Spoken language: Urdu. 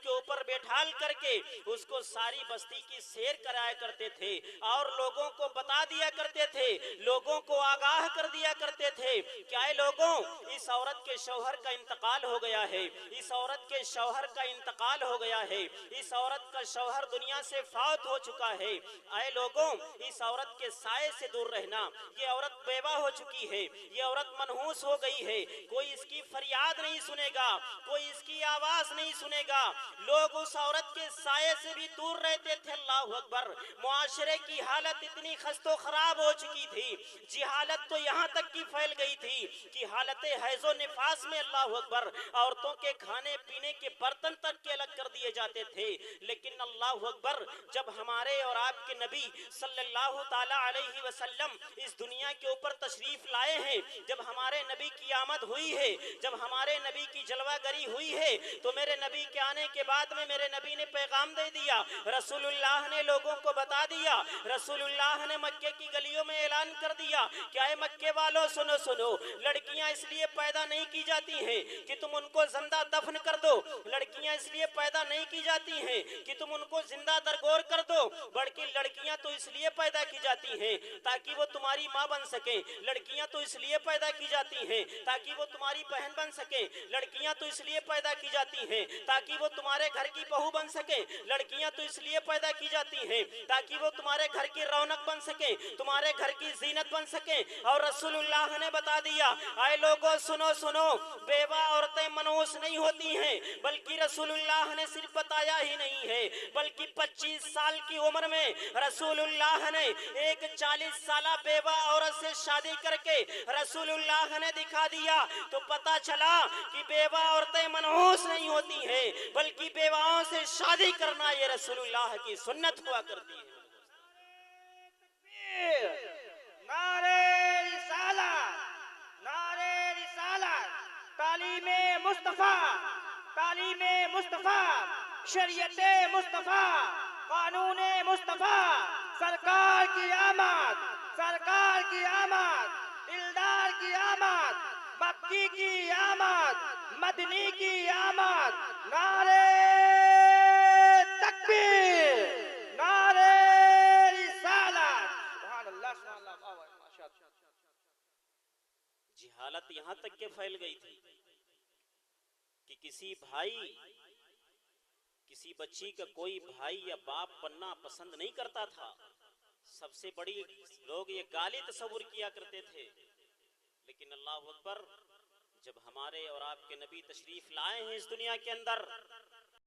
کے اوپر بیٹھال کر کے اس کو ساری بستی کی سیر کرایا کرتے تھے اور لوگوں کو بتا دیا کرتے تھے، لوگوں کو آگاہ کر دیا کرتے تھے کہ اے لوگوں، اس عورت کے شوہر کا انتقال ہو گیا ہے، اس عورت کے شوہر کا انتقال ہو گیا ہے، اس عورت کا شوہر دنیا سے فوت ہو چکا ہے، اے لوگوں اس عورت کے سائے سے دور رہنا، یہ عورت بیوہ ہو چکی ہے، یہ عورت منحوس ہو گئی ہے، کوئی اس کی فریاد نہیں سنے گا، کوئی اس کی آواز نہیں سنے گا۔ لوگ اس عورت کے سائے سے بھی دور رہتے تھے۔ اللہ اکبر! معاشرے کی حالت اتنی خست و خراب ہو چکی تھی، جہالت تو یہاں تک کی پھیل گئی تھی کہ حالت حیض و نفاس میں اللہ اکبر عورتوں کے کھانے پینے کے برتن تک کے الگ کر دیے جاتے تھے۔ لیکن اللہ اکبر، جب ہمارے اور آپ کے نبی صلی اللہ تعالی علیہ وسلم اس دنیا کے اوپر تشریف لائے ہیں، جب ہمارے نبی کی آمد ہوئی ہے، جب ہمارے نبی کی جلوہ گری ہوئی ہے، تو میرے نبی کے آنے کے بعد میں میرے نبی نے پیغام دے دیا، رسول اللہ نے لوگوں کو بتا دیا، رسول اللہ نے مکے کی گلیوں میں اعلان کر دیا کہ اے مکے والوں سنو سنو، لڑکیاں اس لیے پیدا نہیں کی جاتی ہیں کہ تم ان کو زندہ دفن کر دو، لڑکیاں اس لیے پیدا نہیں کی جاتی ہیں کہ تم ان کو زندہ درگور کر دو، بلکہ لڑکیاں تو اس لیے پیدا کی جاتی ہیں تاکہ وہ تمہاری ماں بن سکیں، لڑکیاں تو اس لیے پیدا کی جاتی ہیں تاکہ وہ تمہاری بہن بن سکیں، لڑکیاں تو اس لیے پیدا کی جاتی ہیں تاکہ وہ تمہارے گھر کی بہو بن سکیں، لڑکیاں تو اس لیے پیدا کی جاتی ہیں تاکہ وہ تمہارے گھر کی رونق بن سکیں، تمہارے گھر کی زینت بن سکیں۔ اور رسول اللہ نے بتا دیا، اے لوگوں سنو سنو، بیوہ عورتیں منحوس نہیں ہوتی ہیں، بلکہ رسول اللہ نے صرف بتایا ہی نہیں ہے بلکہ 25 سال کی عمر میں رسول اللہ نے ایک 40 سالہ بیوہ عورت سے شادی کر کے رسول اللہ نے دکھا دیا، تو پتا چلا کہ بیوہ عورتیں منحوس نہیں ہوتی ہیں بلکہ بیواؤں سے شادی کرنا یہ رسول اللہ کی سنت ہوا کرتی ہے۔ نعرہ رسالت، نعرہ رسالت، تعلیم مصطفیٰ، تعلیم مصطفیٰ، شریعت مصطفیٰ، قانون مصطفیٰ، سرکار کی آمد، سرکار کی آمد، دلدار کی آمد، مکی کی آمد، مدنی کی آمد، نعرہ تکبیر، نعرہ رسالت۔ سبحان اللہ، سبحان اللہ، ماشاء اللہ۔ جہالت یہاں تک کہ پھیل گئی تھی کہ کسی بھائی، کسی بچی کا کوئی بھائی یا باپ بننا پسند نہیں کرتا تھا، سب سے بڑی لوگ یہ گالی تصور کیا کرتے تھے۔ لیکن اللہ اکبر، جب ہمارے اور آپ کے نبی تشریف لائے ہیں اس دنیا کے اندر،